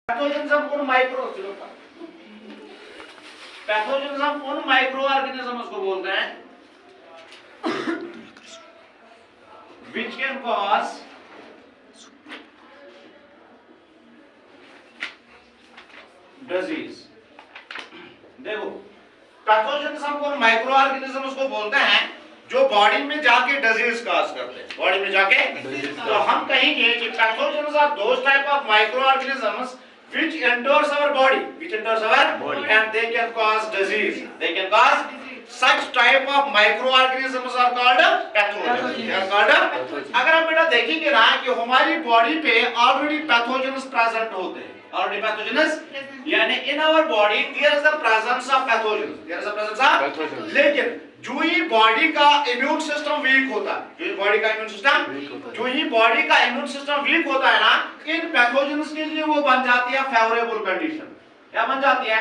Pathogens हम उन micro pathogens हम उन माइक्रो ऑर्गेनिजम्स को बोलते हैं which can cause disease। देखो पैथोजेंस हम उन माइक्रो ऑर्गेनिजम्स को बोलते हैं जो बॉडी में जाके डिजीज काज करते हैं, बॉडी में जाके। तो हम कहेंगे कि pathogens are those type of microorganisms which enters our body and they can cause disease, they can cause such type of microorganisms are called pathogens, they are called। अगर हम बेटा देखेंगे ना कि हमारी बॉडी पे ऑलरेडी पैथोजेंस प्रेजेंट होते हैं, ऑलरेडी पैथोजेंस यानी in our body there is the presence of pathogens, there is the presence of. लेकिन जो ही बॉडी का इम्यून सिस्टम वीक होता है, जो ही बॉडी का इम्यून सिस्टम वीक होता है ना, इन पैथोजेंस के लिए वो बन जाती है फेवरेबल कंडीशन। क्या बन जाती है?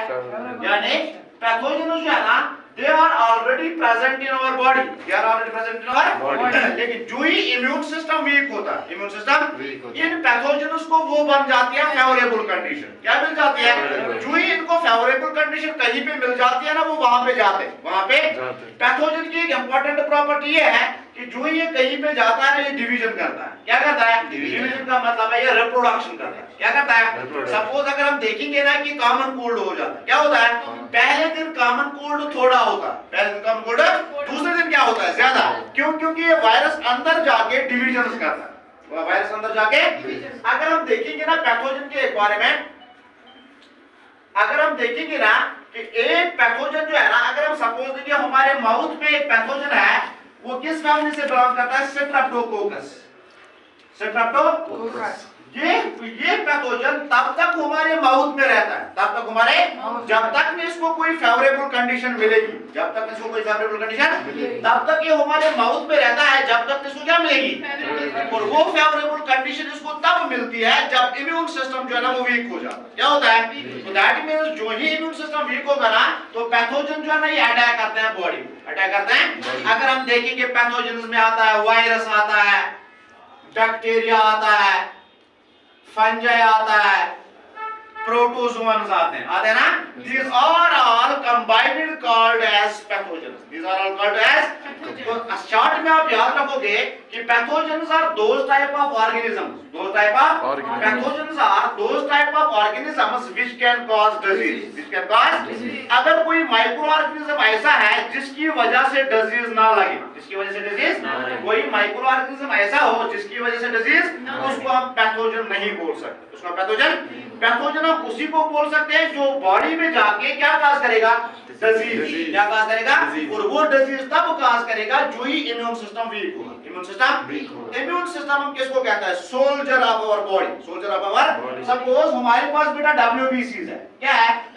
यानी पैथोजेंस जो है ना they are already present in our body, they are already present in our body। लेकिन जो ही इम्यून सिस्टम वीक होता है, इम्यून सिस्टम इन पैथोजेंस को वो बन जाती है फेवरेबल कंडीशन। क्या मिल जाती है? जो ही इनको फेवरेबल कंडीशन कहीं पे मिल जाती है ना, वो वहां पे जाते हैं, वहां पे। पैथोजन की एक इंपॉर्टेंट प्रॉपर्टी ये है कि जो ये कहीं पे जाता है ना, ये डिवीजन करता है। क्या करता है? डिवीजन का मतलब है ये रिप्रोडक्शन करता है। क्या करता है? सपोज अगर हम देखेंगे ना कि कॉमन कोल्ड हो जाता है, क्या होता है? पहले दिन कॉमन कोल्ड थोड़ा होता है, पहले दिन कॉमन कोल्ड, दूसरे दिन क्या होता है? ज्यादा। क्यों? क्योंकि ये वायरस अंदर जाके डिवीजन करता है, वायरस अंदर जाके। अगर हम देखेंगे ना पैथोजन के बारे में, अगर हम देखेंगे ना कि एक पैथोजन जो है ना, अगर हम सपोज देंगे हमारे माउथ में एक पैथोजन है, वो किस फैमिली से बिलोंग करता है? स्ट्रेप्टोकोकस। स्ट्रेप्टोकोकस ये पैथोजन तब तक हमारे माउथ में रहता है, तब तक हमारे, जब तक में इसको कोई फेवरेबल कंडीशन मिलेगी, जब तक इसको कोई फेवरेबल कंडीशन, तब तक ये हमारे माउथ में रहता है, जब तक इसको क्या मिलेगी। और वो फेवरेबल कंडीशन इसको तब मिलती है जब इम्यून सिस्टम जो है ना वो वीक हो जाता है। क्या होता है? तो दैट मींस जो ही इम्यून सिस्टम वीक होगा ना, तो पैथोजन जो है ना ये अटैक करते हैं बॉडी को, अटैक करते हैं। अगर हम देखेंगे पैथोजेंस में आता है वायरस आता है, बैक्टीरिया आता है, फंजाई आता है, प्रोटोजोअन्स आते हैं ना। These are all combined called as pathogens, these are all called as। तो शॉर्ट में आप याद रखोगे कि pathogens are those type of organisms, those type of pathogens are those type of organisms which can cause disease, which can cause. अगर कोई micro organism ऐसा है जिसकी वजह से डिजीज ना लगे, जिसकी वजह से डिजीज, कोई माइक्रो ऑर्गेनिज्म ऐसा हो जिसकी वजह से डिजीज, उसको हम पैथोजन नहीं बोल सकते, उसको पैथोजन हम उसी को बोल सकते हैं जो बॉडी में जाके क्या काज करेगा? डिजीज। क्या काज करेगा? और वो डिजीज तब काज करेगा जो ही इम्यून सिस्टम वीक होगा। इम्यून सिस्टम हम किसको कहते हैं? Soldier of our body, soldier of our. Suppose हमारे पास बेटा डब्ल्यूबीसीज है, क्या है?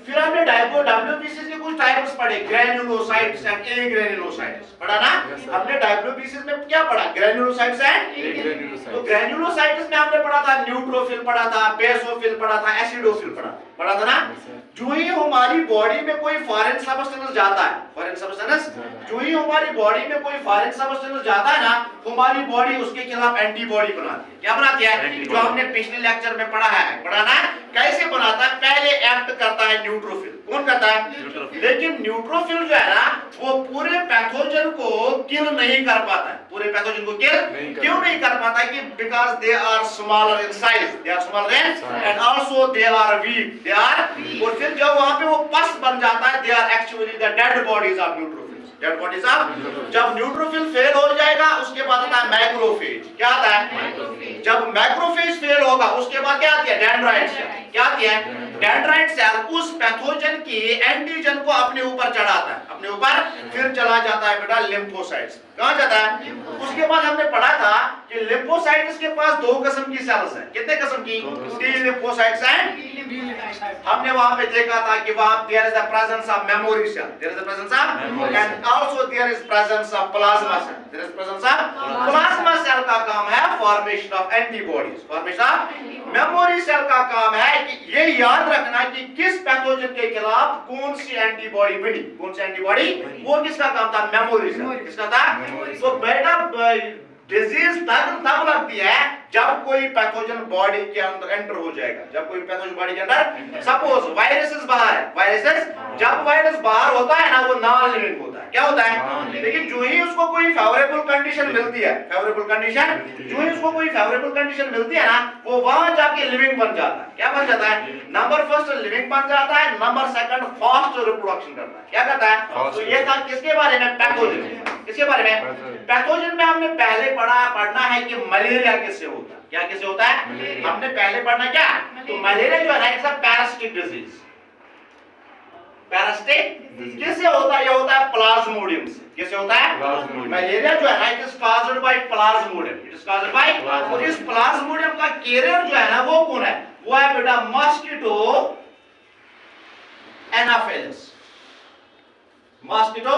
फिर हमने डब्ल्यूबीसीज के कुछ टाइप्स पढ़े, ग्रैन्युलोसाइट्स एंड एग्रैन्युलोसाइट्स पढ़ा ना। हमने डब्ल्यूबीसीज में क्या पढ़ा? Granulocytes and. तो ग्रैन्युलोसाइट्स में हमने पढ़ा था न्यूट्रोफिल पढ़ा था, बेसोफिल पढ़ा था, एसिडोफिल पढ़ा था ना। जो ही हमारी बॉडी में कोई फॉरेन सब्सटेंस जाता है, फॉरेन सब्सटेंस, जो ही हमारी बॉडी में कोई फॉरेन सब्सटेंस जाता है ना, हमारी बॉडी उसके खिलाफ एंटीबॉडी बनाती है। क्या बनाती है? जो हमने पिछले लेक्चर में पढ़ा ना, कैसे बनाता है? पहले एक्ट करता है न्यूट्रोफिल। कौन करता है? लेकिन न्यूट्रोफिल जो है ना वो पूरे पैथोजन को किल नहीं कर पाता है, पूरे पैथोजन को किल क्यों नहीं कर पाता है? कि because they are smaller in size, they are smaller in and also they are weak, they are. और फिर जब वहां पे वो पस बन जाता है, they are actually the dead bodies of neutrophils, dead bodies of. जब न्यूट्रोफिल फेल हो जाएगा उसके बाद आता है मैक्रोफेज। क्या आता है? जब मैक्रोफेज फेल होगा उसके बाद क्या आती है? Dendrite cell. क्या आती है? डेंड्राइट सेल उस पैथोजन की एंटीजन को अपने ऊपर चढ़ाता है, अपने ऊपर। फिर चला जाता है बेटा लिम्फोसाइट्स। कहां जाता है? उसके बाद हमने पढ़ा था कि लिम्फोसाइट्स के पास दो किस्म की सेल्स हैं। कितने किस्म की? T lymphocytes and. हमने वहां पे देखा था कि वहां there is the presence of memory cell, there is the presence of, and also there is presence of plasma cell, there is presence of plasma cell. का काम है formation of antibodies, formation of. Memory cell का काम है कि ये याद रखना कि किस पैथोजन के खिलाफ कौन सी एंटीबॉडी बनी, कौन सी एंटीबॉडी, वो किसका काम था? Memory cell. किसका था? तो बेटा डिजीज तब लगती है जब कोई पैथोजन बॉडी के अंदर एंटर हो जाएगा, जब कोई पैथोजन बॉडी के अंदर, सपोज वायरसेस बाहर है, वायरसेस, जब वायरस बाहर होता है ना वो नॉन लिविंग होता है, क्या होता है, लेकिन जो ही उसको कोई फेवरेबल कंडीशन मिलती है, फेवरेबल कंडीशन, जो ही उसको कोई फेवरेबल कंडीशन मिलती है ना वो वहां जाके लिविंग बन जाता है, क्या बन जाता है, नंबर फर्स्ट लिविंग बन जाता है, नंबर सेकंड फास्ट रिप्रोडक्शन करता है, क्या करता है। तो ये था किसके बारे में, पैथोजन, किसके बारे में, पैथोजन में हमने पहले पढ़ना है कि मलेरिया किससे होता है, क्या किससे होता है, हमने पहले पढ़ना क्या, तो मलेरिया जो है ना it's a parasitic disease, parasitic किससे होता है, ये होता है प्लाज्मोडियम से, किससे होता है, मलेरिया जो है ना it is caused by Plasmodium, it is caused by, और इस प्लाज्मोडियम का कैरियर जो है ना वो कौन है, वो है बेटा मॉस्किटो एनाफिलिस, मॉस्किटो।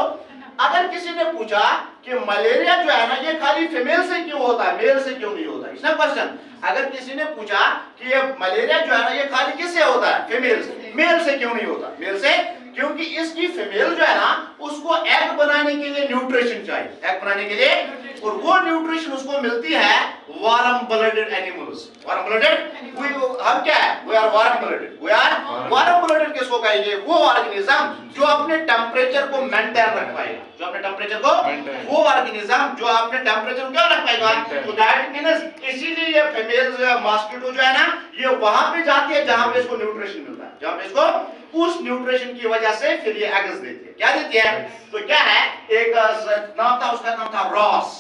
अगर किसी ने पूछा कि मलेरिया जो है ना ये खाली फीमेल से क्यों होता है, मेल से क्यों नहीं होता, इसका क्वेश्चन, अगर किसी ने पूछा कि ये मलेरिया जो है ना ये खाली किससे होता है, फीमेल से, मेल से क्यों नहीं होता, मेल से, क्योंकि इसकी फीमेल जो है ना उसको एग बनाने के लिए न्यूट्रिशन चाहिए, एग बनाने के लिए, और वो न्यूट्रिशन उसको मिलती है warm blooded animals, warm blooded, हम क्या है, we are warm blooded, we are warm blooded किसको कहेंगे, वो ऑर्गेनिज्म जो अपने टेंपरेचर को मेंटेन रख पाएगा, जो अपने टेंपरेचर को, वो ऑर्गेनिज्म जो अपने टेंपरेचर को क्या रख पाएगा, तो दैट मींस इसीलिए ये फीमेल मॉस्किटो जो है ना ये वहां पे जाती है जहां पे इसको न्यूट्रिशन मिलता है, जहां पे इसको उस न्यूट्रिशन की वजह से फिर ये एग्स देती है, क्या देती है, तो क्या है, एक नाम था, उसका नाम था रॉस,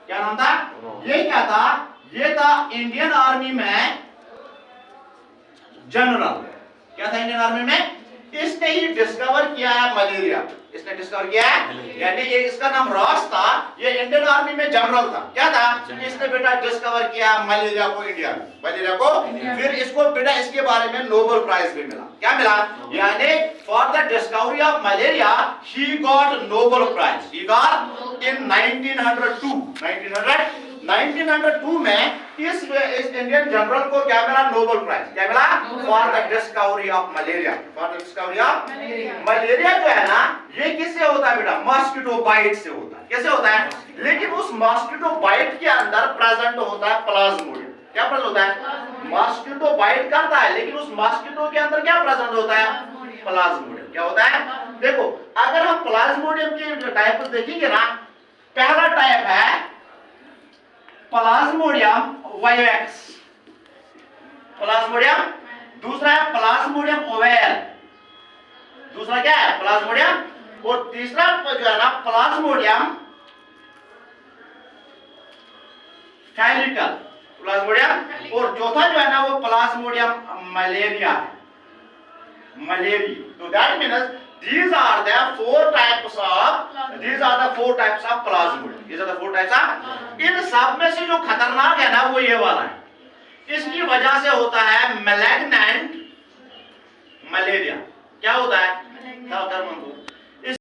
क्या नाम था, ये क्या था, ये था इंडियन आर्मी में जनरल, क्या था इंडियन आर्मी में, इसने ही डिस्कवर किया है मलेरिया, इसने डिस्कवर किया है, यानी ये इसका नाम रॉस था, ये इंडियन आर्मी में जनरल था, क्या था, इसने बेटा डिस्कवर किया मलेरिया को इंडिया में, मलेरिया को, फिर इसको बेटा इसके बारे में नोबेल प्राइज भी मिला, क्या मिला, यानी for the discovery of malaria he got Nobel prize, he got in 1902 में इस इंडियन जनरल को क्या मिला, नोबेल प्राइज, क्या मिला, for the discovery of malaria, for the discovery of malaria जो है ना ये किससे होता है बेटा, मॉस्किटो बाइट से होता है, कैसे होता है, लेकिन उस मॉस्किटो बाइट के अंदर प्रेजेंट होता है प्लाज्मोडियम, क्या प्रेजेंट होता है, मॉस्किटो बाइट करता है लेकिन उस मॉस्किटो के अंदर क्या प्रेजेंट होता है, प्लाज्मोडियम, क्या होता है, देखो अगर हम प्लाज्मोडियम के टाइप देखेंगे ना, पहला टाइप है प्लाज्मोडियम वाइवेक्स, प्लाज्मोडियम, दूसरा है प्लाज्मोडियम ओवेल, दूसरा क्या है प्लाज्मोडियम, और तीसरा जो है ना प्लाज्मोडियम फैलिकल, प्लाज्मोडियम, और चौथा जो है ना वो प्लाज्मोडियम मलेरिया है, मलेरी, तो that means these are the four types of plasmodium, these are the four types of, इन सब में से जो खतरनाक है ना वो ये वाला है, इसकी वजह से होता है मैलिग्नेंट मलेरिया, क्या होता है,